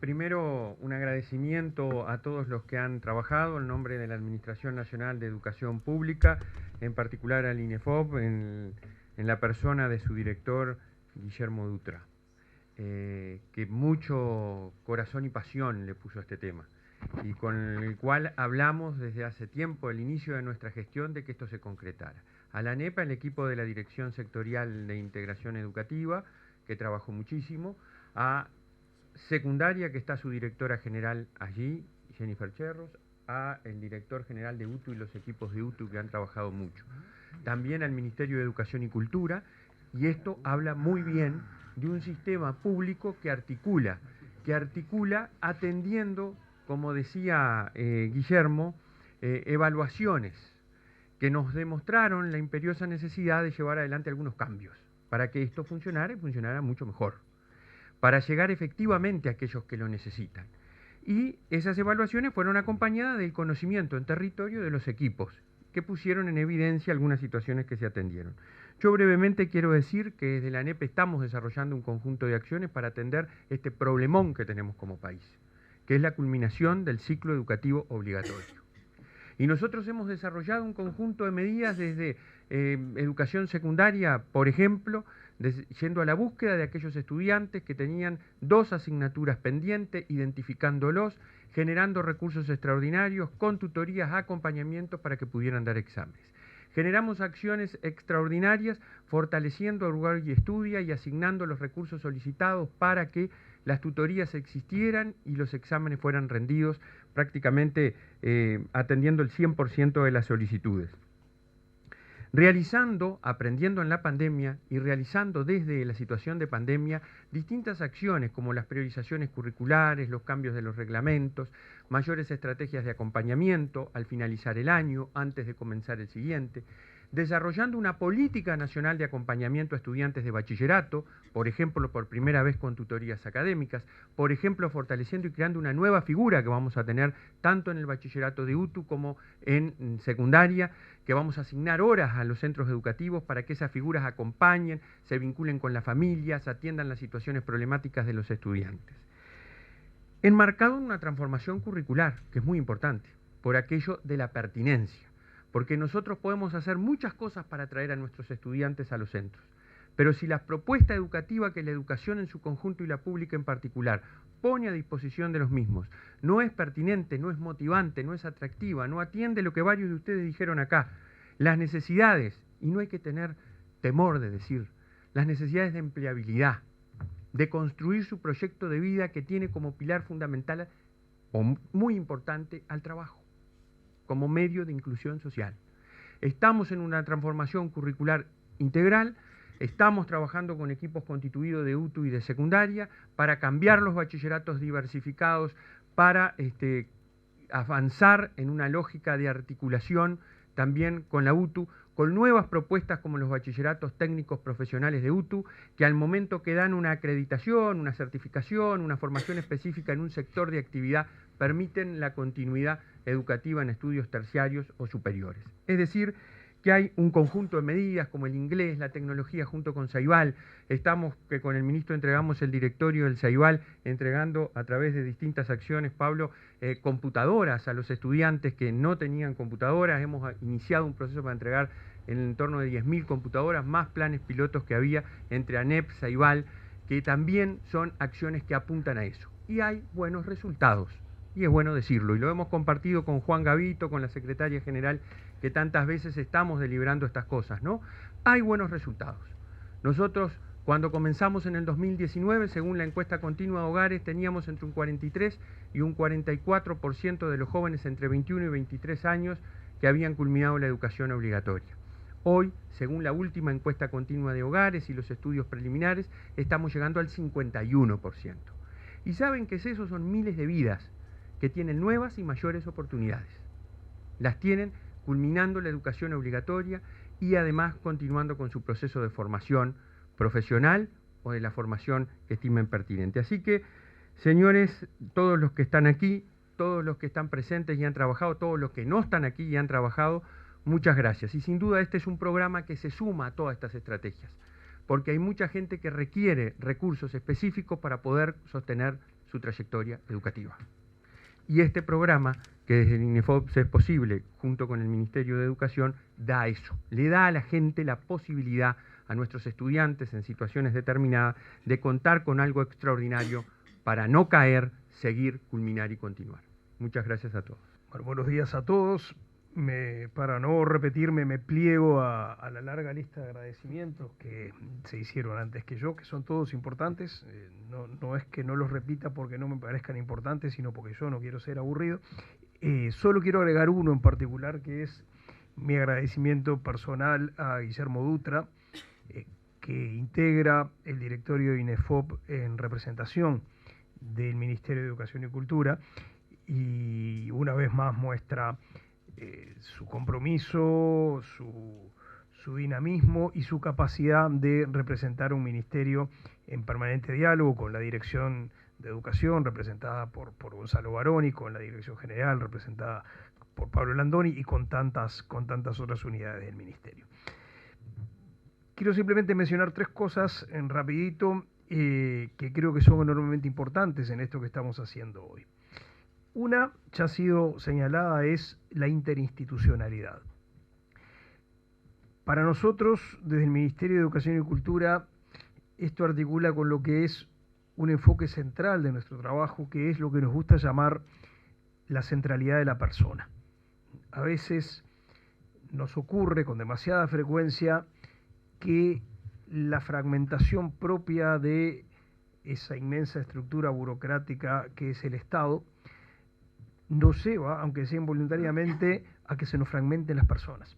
primero un agradecimiento a todos los que han trabajado en nombre de la Administración Nacional de Educación Pública, en particular al INEFOP, en la persona de su director, Guillermo Dutra, que mucho corazón y pasión le puso a este tema, y con el cual hablamos desde hace tiempo, el inicio de nuestra gestión, de que esto se concretara. A la ANEPA, el equipo de la Dirección Sectorial de Integración Educativa, que trabajó muchísimo, a Secundaria, que está su directora general allí, Jennifer Cherros, a el director general de UTU y los equipos de UTU que han trabajado mucho. También al Ministerio de Educación y Cultura, y esto habla muy bien de un sistema público que articula atendiendo, como decía Guillermo, evaluaciones que nos demostraron la imperiosa necesidad de llevar adelante algunos cambios para que esto funcionara y funcionara mucho mejor, para llegar efectivamente a aquellos que lo necesitan. Y esas evaluaciones fueron acompañadas del conocimiento en territorio de los equipos, que pusieron en evidencia algunas situaciones que se atendieron. Yo brevemente quiero decir que desde la ANEP estamos desarrollando un conjunto de acciones para atender este problemón que tenemos como país, que es la culminación del ciclo educativo obligatorio. Y nosotros hemos desarrollado un conjunto de medidas desde educación secundaria, por ejemplo, yendo a la búsqueda de aquellos estudiantes que tenían 2 asignaturas pendientes, identificándolos, generando recursos extraordinarios, con tutorías, acompañamientos para que pudieran dar exámenes. Generamos acciones extraordinarias fortaleciendo el lugar y estudia y asignando los recursos solicitados para que las tutorías existieran y los exámenes fueran rendidos, prácticamente atendiendo el 100% de las solicitudes. Realizando, aprendiendo en la pandemia y realizando desde la situación de pandemia distintas acciones como las priorizaciones curriculares, los cambios de los reglamentos, mayores estrategias de acompañamiento al finalizar el año, antes de comenzar el siguiente, desarrollando una política nacional de acompañamiento a estudiantes de bachillerato, por ejemplo, por primera vez con tutorías académicas, por ejemplo, fortaleciendo y creando una nueva figura que vamos a tener tanto en el bachillerato de UTU como en secundaria, que vamos a asignar horas a los centros educativos para que esas figuras acompañen, se vinculen con las familias, atiendan las situaciones problemáticas de los estudiantes. Enmarcado en una transformación curricular, que es muy importante, por aquello de la pertinencia, porque nosotros podemos hacer muchas cosas para atraer a nuestros estudiantes a los centros, pero si la propuesta educativa que la educación en su conjunto y la pública en particular pone a disposición de los mismos no es pertinente, no es motivante, no es atractiva, no atiende lo que varios de ustedes dijeron acá, las necesidades, y no hay que tener temor de decir, las necesidades de empleabilidad, de construir su proyecto de vida que tiene como pilar fundamental o muy importante al trabajo, como medio de inclusión social. Estamos en una transformación curricular integral, estamos trabajando con equipos constituidos de UTU y de secundaria para cambiar los bachilleratos diversificados, para avanzar en una lógica de articulación también con la UTU, con nuevas propuestas como los bachilleratos técnicos profesionales de UTU, que al momento que dan una acreditación, una certificación, una formación específica en un sector de actividad, permiten la continuidad educativa en estudios terciarios o superiores. Es decir, que hay un conjunto de medidas como el inglés, la tecnología junto con Ceibal. Estamos que con el ministro entregamos el directorio del Ceibal, entregando a través de distintas acciones, Pablo, computadoras a los estudiantes que no tenían computadoras. Hemos iniciado un proceso para entregar en torno de 10.000 computadoras, más planes pilotos que había entre ANEP, Ceibal, que también son acciones que apuntan a eso. Y hay buenos resultados. Y es bueno decirlo, y lo hemos compartido con Juan Gavito, con la secretaria general, que tantas veces estamos deliberando estas cosas, ¿no? Hay buenos resultados. Nosotros, cuando comenzamos en el 2019, según la encuesta continua de hogares, teníamos entre un 43 y un 44% de los jóvenes entre 21 y 23 años que habían culminado la educación obligatoria. Hoy, según la última encuesta continua de hogares y los estudios preliminares, estamos llegando al 51%. ¿Y saben qué es eso? Son miles de vidas que tienen nuevas y mayores oportunidades. Las tienen culminando la educación obligatoria y además continuando con su proceso de formación profesional o de la formación que estimen pertinente. Así que, señores, todos los que están aquí, todos los que están presentes y han trabajado, todos los que no están aquí y han trabajado, muchas gracias. Y sin duda este es un programa que se suma a todas estas estrategias, porque hay mucha gente que requiere recursos específicos para poder sostener su trayectoria educativa. Y este programa, que desde el INEFOP es posible, junto con el Ministerio de Educación, da eso. Le da a la gente la posibilidad, a nuestros estudiantes en situaciones determinadas, de contar con algo extraordinario para no caer, seguir, culminar y continuar. Muchas gracias a todos. Bueno, buenos días a todos. Para no repetirme, me pliego a la larga lista de agradecimientos que se hicieron antes que yo, que son todos importantes. No es que no los repita porque no me parezcan importantes, sino porque yo no quiero ser aburrido. Solo quiero agregar uno en particular, que es mi agradecimiento personal a Guillermo Dutra, que integra el directorio de INEFOP en representación del Ministerio de Educación y Cultura, y una vez más muestra su compromiso, su dinamismo y su capacidad de representar un ministerio en permanente diálogo con la Dirección de Educación, representada por Gonzalo Baroni, con la Dirección General, representada por Pablo Landoni, y con tantas otras unidades del ministerio. Quiero simplemente mencionar tres cosas en rapidito que creo que son enormemente importantes en esto que estamos haciendo hoy. Una, ya ha sido señalada, es la interinstitucionalidad. Para nosotros, desde el Ministerio de Educación y Cultura, esto articula con lo que es un enfoque central de nuestro trabajo, que es lo que nos gusta llamar la centralidad de la persona. A veces nos ocurre con demasiada frecuencia que la fragmentación propia de esa inmensa estructura burocrática que es el Estado nos lleva, aunque sea involuntariamente, a que se nos fragmenten las personas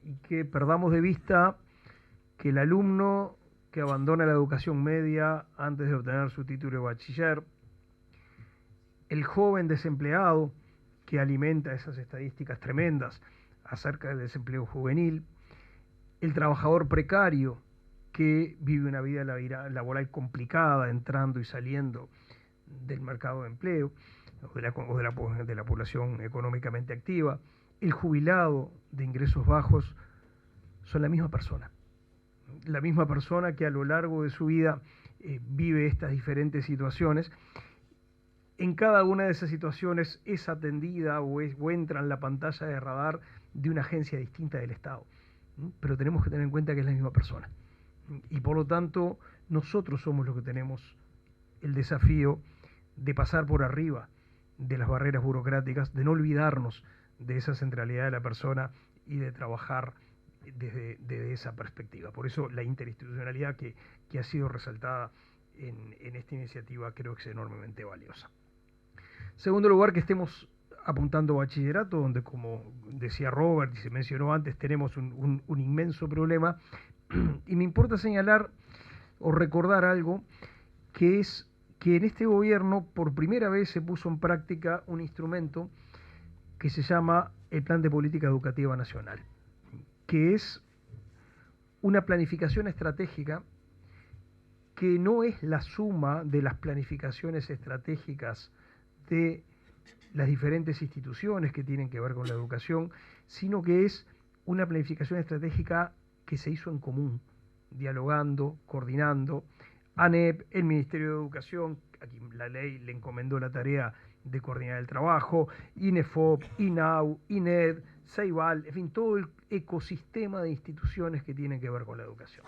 y que perdamos de vista que el alumno que abandona la educación media antes de obtener su título de bachiller, el joven desempleado que alimenta esas estadísticas tremendas acerca del desempleo juvenil, el trabajador precario que vive una vida laboral complicada entrando y saliendo del mercado de empleo, o de la población económicamente activa, el jubilado de ingresos bajos, son la misma persona que a lo largo de su vida vive estas diferentes situaciones. En cada una de esas situaciones es atendida o entra en la pantalla de radar de una agencia distinta del Estado, pero tenemos que tener en cuenta que es la misma persona, y por lo tanto nosotros somos los que tenemos el desafío de pasar por arriba de las barreras burocráticas, de no olvidarnos de esa centralidad de la persona y de trabajar desde esa perspectiva. Por eso la interinstitucionalidad que ha sido resaltada en esta iniciativa creo que es enormemente valiosa. Segundo lugar, que estemos apuntando a bachillerato, donde, como decía Robert y se mencionó antes, tenemos un inmenso problema, y me importa señalar o recordar algo, que es que en este gobierno por primera vez se puso en práctica un instrumento que se llama el Plan de Política Educativa Nacional, que es una planificación estratégica que no es la suma de las planificaciones estratégicas de las diferentes instituciones que tienen que ver con la educación, sino que es una planificación estratégica que se hizo en común, dialogando, coordinando. ANEP, el Ministerio de Educación, aquí la ley le encomendó la tarea de coordinar el trabajo, INEFOP, INAU, INED, CEIBAL, en fin, todo el ecosistema de instituciones que tienen que ver con la educación.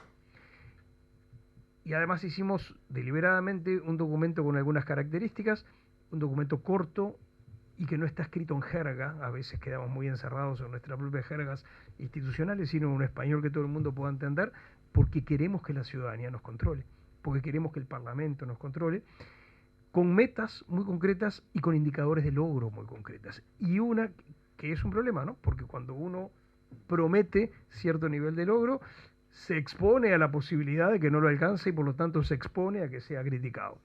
Y además hicimos deliberadamente un documento con algunas características, un documento corto y que no está escrito en jerga, a veces quedamos muy encerrados en nuestras propias jergas institucionales, sino en un español que todo el mundo pueda entender, porque queremos que la ciudadanía nos controle, porque queremos que el Parlamento nos controle, con metas muy concretas y con indicadores de logro muy concretas. Y una que es un problema, ¿no? Porque cuando uno promete cierto nivel de logro, se expone a la posibilidad de que no lo alcance y por lo tanto se expone a que sea criticado.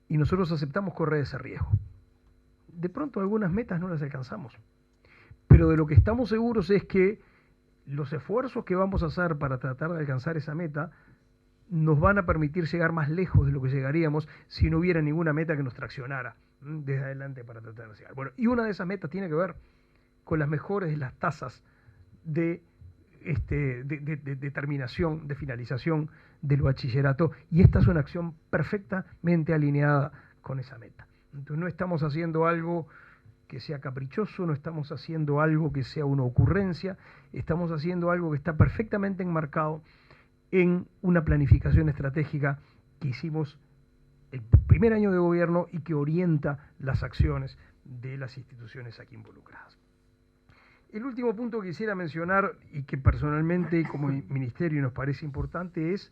Y nosotros aceptamos correr ese riesgo. De pronto algunas metas no las alcanzamos, pero de lo que estamos seguros es que los esfuerzos que vamos a hacer para tratar de alcanzar esa meta nos van a permitir llegar más lejos de lo que llegaríamos si no hubiera ninguna meta que nos traccionara desde adelante para tratar de llegar. Bueno, y una de esas metas tiene que ver con las mejores de las tasas de de terminación, de finalización del bachillerato, y esta es una acción perfectamente alineada con esa meta. Entonces no estamos haciendo algo que sea caprichoso, no estamos haciendo algo que sea una ocurrencia, estamos haciendo algo que está perfectamente enmarcado en una planificación estratégica que hicimos el primer año de gobierno y que orienta las acciones de las instituciones aquí involucradas. El último punto que quisiera mencionar y que personalmente como ministerio nos parece importante es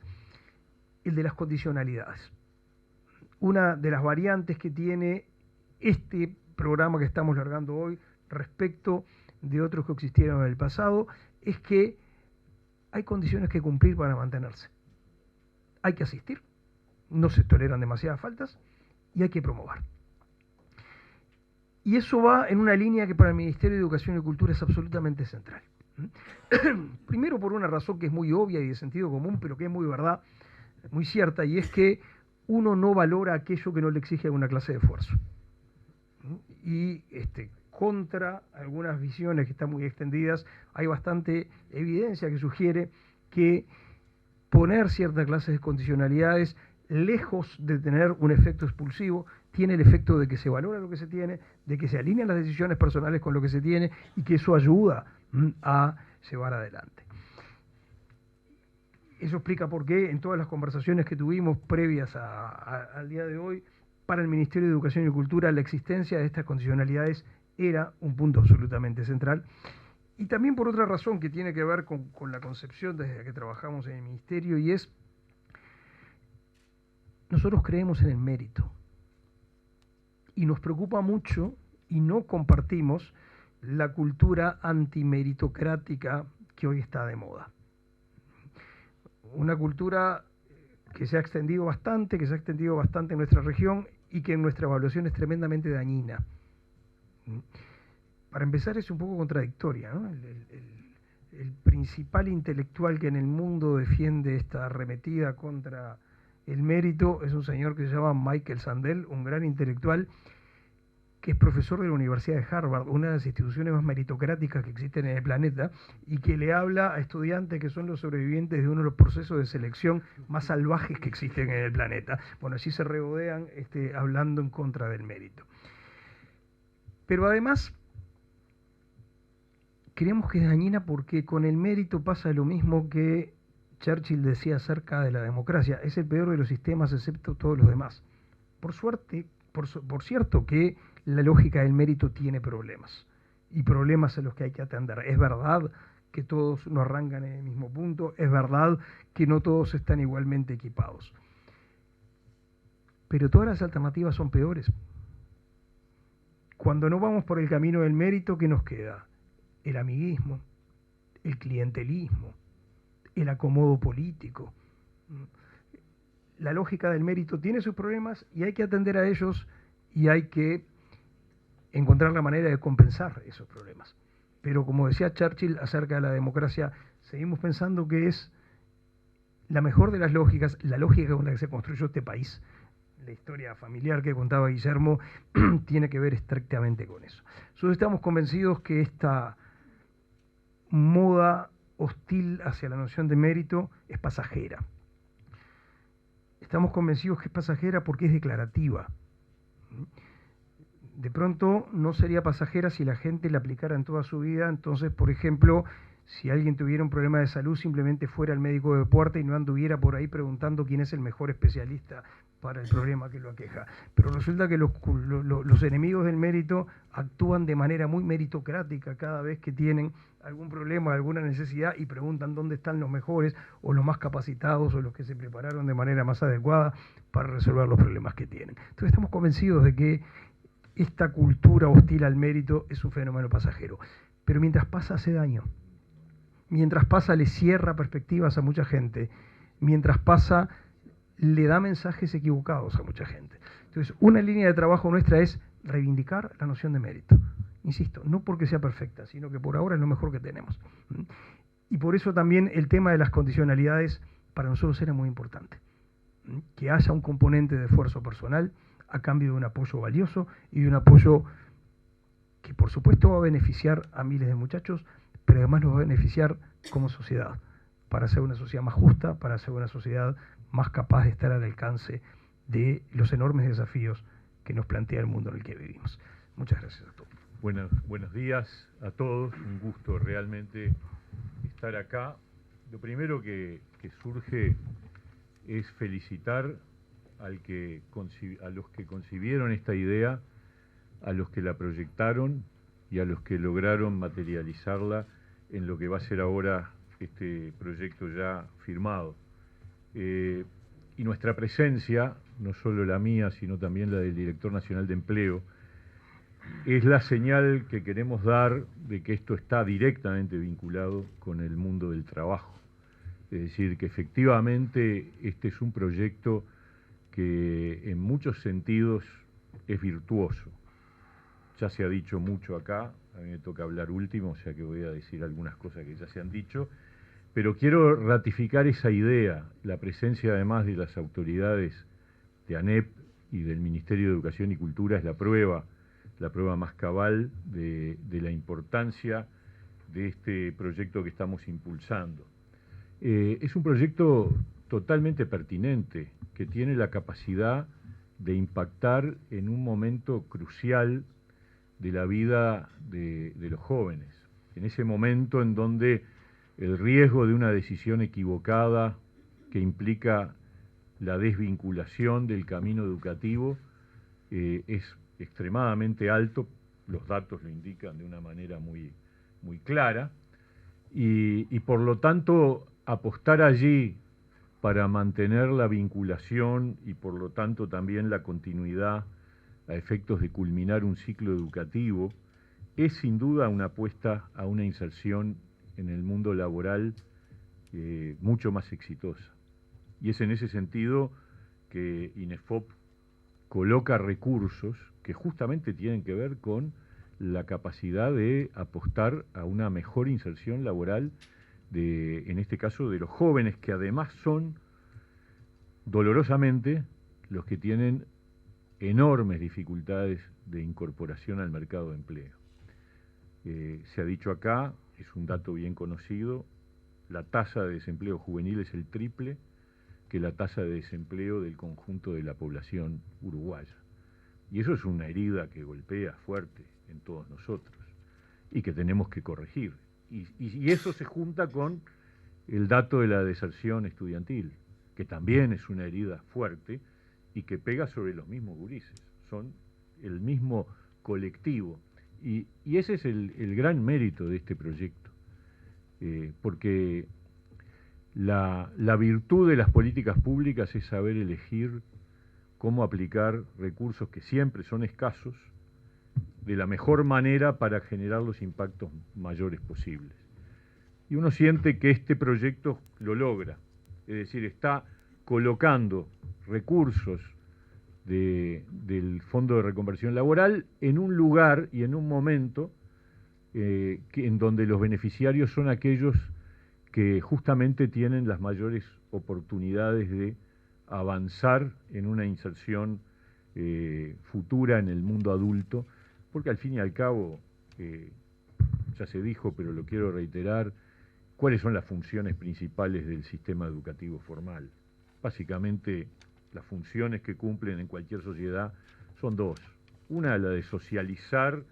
el de las condicionalidades. Una de las variantes que tiene este programa que estamos largando hoy respecto de otros que existieron en el pasado es que hay condiciones que cumplir para mantenerse. Hay que asistir, no se toleran demasiadas faltas y hay que promover. Y eso va en una línea que para el Ministerio de Educación y Cultura es absolutamente central. Primero por una razón que es muy obvia y de sentido común, pero que es muy verdad, muy cierta, y es que uno no valora aquello que no le exige alguna clase de esfuerzo. Y contra algunas visiones que están muy extendidas, hay bastante evidencia que sugiere que poner ciertas clases de condicionalidades, lejos de tener un efecto expulsivo, tiene el efecto de que se valora lo que se tiene, de que se alinean las decisiones personales con lo que se tiene y que eso ayuda a llevar adelante. Eso explica por qué en todas las conversaciones que tuvimos previas al día de hoy, para el Ministerio de Educación y Cultura la existencia de estas condicionalidades era un punto absolutamente central. Y también por otra razón que tiene que ver con la concepción desde la que trabajamos en el Ministerio, y es, nosotros creemos en el mérito. Y nos preocupa mucho y no compartimos la cultura antimeritocrática que hoy está de moda. Una cultura que se ha extendido bastante, en nuestra región y que en nuestra evaluación es tremendamente dañina. Para empezar es un poco contradictoria, ¿no? El principal intelectual que en el mundo defiende esta arremetida contra el mérito es un señor que se llama Michael Sandel, un gran intelectual que es profesor de la Universidad de Harvard, una de las instituciones más meritocráticas que existen en el planeta, y que le habla a estudiantes que son los sobrevivientes de uno de los procesos de selección más salvajes que existen en el planeta. Bueno, así se regodean hablando en contra del mérito. Pero además, creemos que es dañina porque con el mérito pasa lo mismo que Churchill decía acerca de la democracia: es el peor de los sistemas excepto todos los demás. Por suerte, por cierto que la lógica del mérito tiene problemas, y problemas a los que hay que atender. Es verdad que todos no arrancan en el mismo punto, es verdad que no todos están igualmente equipados, pero todas las alternativas son peores. Cuando no vamos por el camino del mérito, ¿qué nos queda? El amiguismo, el clientelismo, el acomodo político. La lógica del mérito tiene sus problemas y hay que atender a ellos y hay que encontrar la manera de compensar esos problemas. Pero como decía Churchill acerca de la democracia, seguimos pensando que es la mejor de las lógicas, la lógica con la que se construyó este país. La historia familiar que contaba Guillermo tiene que ver estrictamente con eso. Nosotros estamos convencidos que esta moda hostil hacia la noción de mérito es pasajera. Estamos convencidos que es pasajera porque es declarativa. De pronto no sería pasajera si la gente la aplicara en toda su vida. Entonces, por ejemplo, si alguien tuviera un problema de salud, simplemente fuera al médico de puerta y no anduviera por ahí preguntando quién es el mejor especialista para el problema que lo aqueja. Pero resulta que los enemigos del mérito actúan de manera muy meritocrática cada vez que tienen algún problema, alguna necesidad, y preguntan dónde están los mejores o los más capacitados o los que se prepararon de manera más adecuada para resolver los problemas que tienen. Entonces estamos convencidos de que esta cultura hostil al mérito es un fenómeno pasajero. Pero mientras pasa hace daño. Mientras pasa le cierra perspectivas a mucha gente. Mientras pasa le da mensajes equivocados a mucha gente. Entonces, una línea de trabajo nuestra es reivindicar la noción de mérito. Insisto, no porque sea perfecta, sino que por ahora es lo mejor que tenemos. Y por eso también el tema de las condicionalidades para nosotros era muy importante. Que haya un componente de esfuerzo personal a cambio de un apoyo valioso y de un apoyo que por supuesto va a beneficiar a miles de muchachos, pero además nos va a beneficiar como sociedad, para hacer una sociedad más justa, para hacer una sociedad más capaz de estar al alcance de los enormes desafíos que nos plantea el mundo en el que vivimos. Muchas gracias a todos. Buenos días a todos, un gusto realmente estar acá. Lo primero que surge es felicitar a los que concibieron esta idea, a los que la proyectaron y a los que lograron materializarla en lo que va a ser ahora este proyecto ya firmado. Y nuestra presencia, no solo la mía, sino también la del Director Nacional de Empleo, es la señal que queremos dar de que esto está directamente vinculado con el mundo del trabajo. Es decir, que efectivamente este es un proyecto que en muchos sentidos es virtuoso. Ya se ha dicho mucho acá, a mí me toca hablar último, o sea que voy a decir algunas cosas que ya se han dicho, pero quiero ratificar esa idea, la presencia además de las autoridades de ANEP y del Ministerio de Educación y Cultura es la prueba más cabal de la importancia de este proyecto que estamos impulsando. Es un proyecto totalmente pertinente, que tiene la capacidad de impactar en un momento crucial de la vida de los jóvenes, en ese momento en donde el riesgo de una decisión equivocada que implica la desvinculación del camino educativo es extremadamente alto, los datos lo indican de una manera muy clara, y por lo tanto apostar allí para mantener la vinculación y por lo tanto también la continuidad a efectos de culminar un ciclo educativo es sin duda una apuesta a una inserción en el mundo laboral mucho más exitosa. Y es en ese sentido que INEFOP coloca recursos que justamente tienen que ver con la capacidad de apostar a una mejor inserción laboral en este caso, de los jóvenes, que además son dolorosamente los que tienen enormes dificultades de incorporación al mercado de empleo. Se ha dicho acá, es un dato bien conocido, la tasa de desempleo juvenil es el triple que la tasa de desempleo del conjunto de la población uruguaya. Y eso es una herida que golpea fuerte en todos nosotros y que tenemos que corregir. Y eso se junta con el dato de la deserción estudiantil, que también es una herida fuerte y que pega sobre los mismos gurises, son el mismo colectivo. Y ese es el gran mérito de este proyecto, porque la virtud de las políticas públicas es saber elegir cómo aplicar recursos que siempre son escasos de la mejor manera para generar los impactos mayores posibles. Y uno siente que este proyecto lo logra, es decir, está colocando recursos del Fondo de Reconversión Laboral en un lugar y en un momento en donde los beneficiarios son aquellos que justamente tienen las mayores oportunidades de avanzar en una inserción futura en el mundo adulto, porque al fin y al cabo, ya se dijo, pero lo quiero reiterar, ¿cuáles son las funciones principales del sistema educativo formal? Básicamente, las funciones que cumplen en cualquier sociedad son dos. Una, la de socializar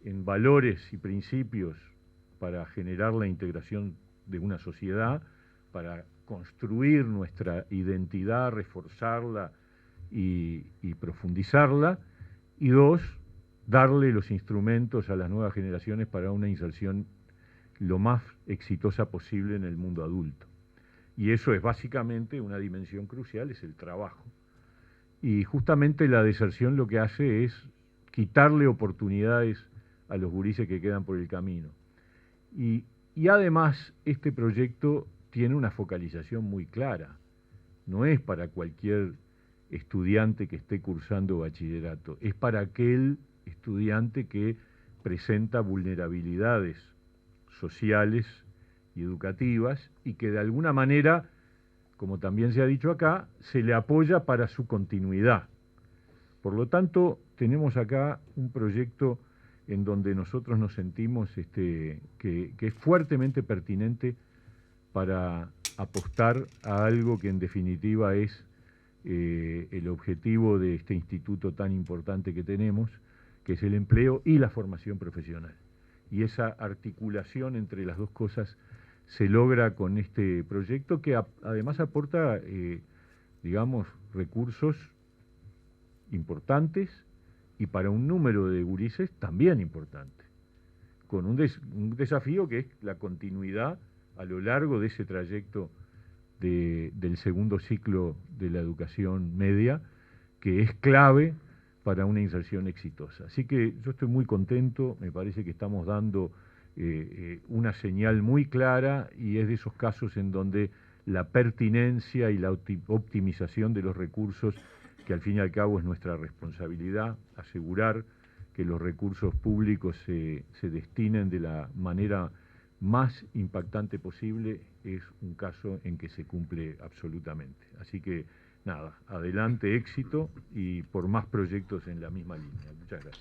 en valores y principios para generar la integración de una sociedad, para construir nuestra identidad, reforzarla y profundizarla. Y dos, darle los instrumentos a las nuevas generaciones para una inserción lo más exitosa posible en el mundo adulto. Y eso es básicamente una dimensión crucial, es el trabajo. Y justamente la deserción lo que hace es quitarle oportunidades a los gurises que quedan por el camino. Y además este proyecto tiene una focalización muy clara. No es para cualquier estudiante que esté cursando bachillerato, es para aquel estudiante que presenta vulnerabilidades sociales y educativas y que de alguna manera, como también se ha dicho acá, se le apoya para su continuidad. Por lo tanto, tenemos acá un proyecto en donde nosotros nos sentimos que es fuertemente pertinente para apostar a algo que en definitiva es el objetivo de este instituto tan importante que tenemos, que es el empleo y la formación profesional. Y esa articulación entre las dos cosas se logra con este proyecto que además aporta, digamos, recursos importantes y para un número de gurises también importante, con un desafío que es la continuidad a lo largo de ese trayecto del segundo ciclo de la educación media, que es clave para una inserción exitosa. Así que yo estoy muy contento, me parece que estamos dando una señal muy clara y es de esos casos en donde la pertinencia y la optimización de los recursos, que al fin y al cabo es nuestra responsabilidad, asegurar que los recursos públicos se destinen de la manera más impactante posible, es un caso en que se cumple absolutamente. Así que nada, adelante, éxito y por más proyectos en la misma línea. Muchas gracias.